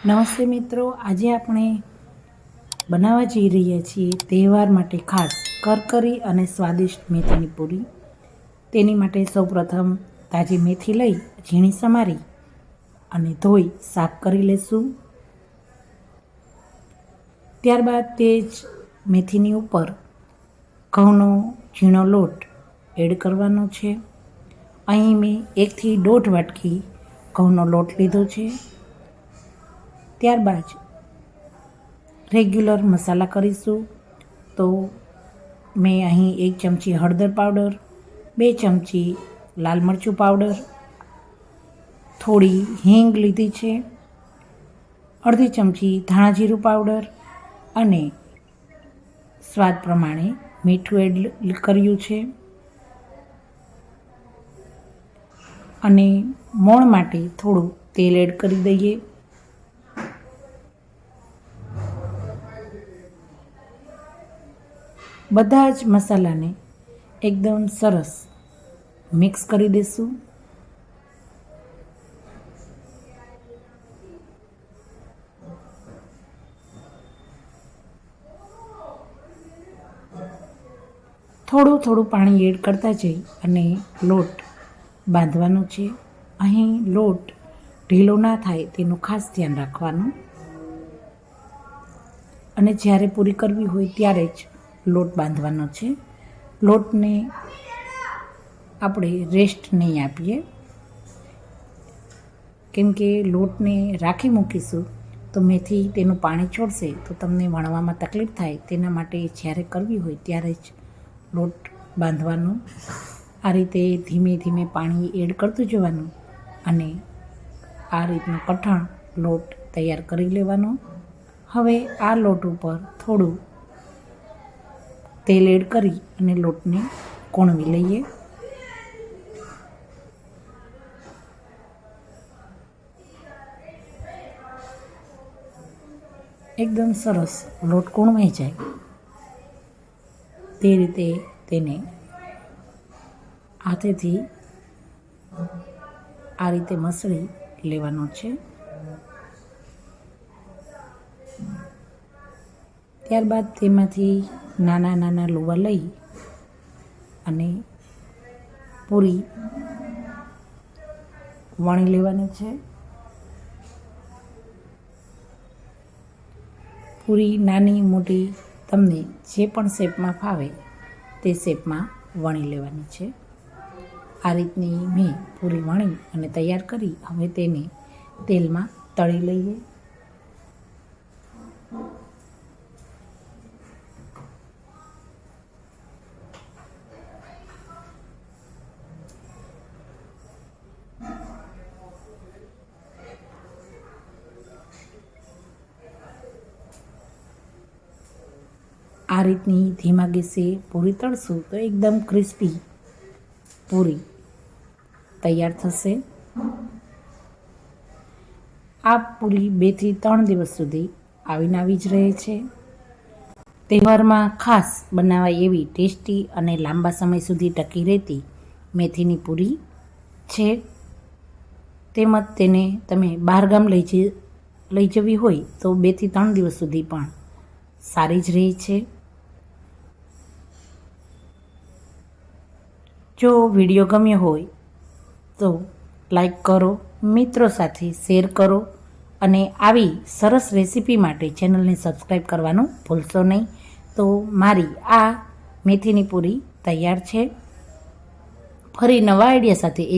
નમસ્તે મિત્રો, આજે આપણે બનાવવા જઈ રહ્યા છીએ તહેવાર માટે ખાસ કરકરી અને સ્વાદિષ્ટ મેથીની પૂરી. તેની માટે સૌપ્રથમ તાજી મેથી લઈ ઝીણી સમારી અને ધોઈ સાફ કરી લેશું. ત્યારબાદ તે જ મેથીની ઉપર ઘઉંનો ઝીણો લોટ એડ કરવાનો છે. અહીં મેં 1 થી 1.5 વાટકી ઘઉંનો લોટ લીધો છે. ત્યારબાદ રેગ્યુલર મસાલા કરીશું. તો મેં અહીં 1 ચમચી હળદર પાવડર, 2 ચમચી લાલ મરચું પાવડર, થોડી હિંગ લીધી છે, અડધી ચમચી ધાણા જીરું પાવડર અને સ્વાદ પ્રમાણે મીઠું એડ કર્યું છે. અને મોણ માટે થોડું તેલ એડ કરી દઈએ. બધા જ મસાલાને એકદમ સરસ મિક્સ કરી દઈશું. થોડું પાણી એડ કરતા જઈ અને લોટ બાંધવાનો છે. અહીં લોટ ઢીલો ના થાય તેનું ખાસ ધ્યાન રાખવાનું. અને જ્યારે પૂરી કરવી હોય ત્યારે જ લોટ બાંધવાનો છે. લોટને આપણે રેસ્ટ નહીં આપીએ, કેમ કે લોટને રાખી મૂકીશું તો મેથી તેનું પાણી છોડશે તો તમને વણવામાં તકલીફ થાય. તેના માટે જ્યારે કરવી હોય ત્યારે જ લોટ બાંધવાનો. આ રીતે ધીમે ધીમે પાણી એડ કરતું જવાનું અને આ રીતનો કઠણ લોટ તૈયાર કરી લેવાનો. હવે આ લોટ ઉપર થોડું તેલ એડ કરી અને લોટને કોણવી લઈએ. એકદમ સરસ લોટ કોણવાઈ જાય તે રીતે તેને હાથેથી આ રીતે મસળી લેવાનો છે. ત્યારબાદ તેમાંથી નાના નાના લુવા લઈ અને પૂરી વણી લેવાની છે. પૂરી નાની મોટી તમને જે પણ શેપમાં ફાવે તે શેપમાં વણી લેવાની છે. આ રીતની મેં પૂરી વણી અને તૈયાર કરી. હવે તેને તેલમાં તળી લઈએ. આ રીતની ધીમા ગેસે પૂરી તળશું તો એકદમ ક્રિસ્પી પૂરી તૈયાર થશે. આ પૂરી 2 થી 3 દિવસ સુધી આવી જ રહે છે. તહેવારમાં ખાસ બનાવાય એવી ટેસ્ટી અને લાંબા સમય સુધી ટકી રહેતી મેથીની પૂરી છે. તેમજ તેને તમે બહારગામ લઈ જવી હોય તો 2 થી 3 દિવસ સુધી પણ સારી જ રહે છે. જો વિડીયો ગમ્યો હોય તો લાઈક કરો, મિત્રો સાથે શેર કરો અને આવી સરસ રેસીપી માટે ચેનલને સબસ્ક્રાઈબ કરવાનું ભૂલશો નહીં. તો મારી આ મેથીની પૂરી તૈયાર છે. ફરી નવા આઈડિયા સાથે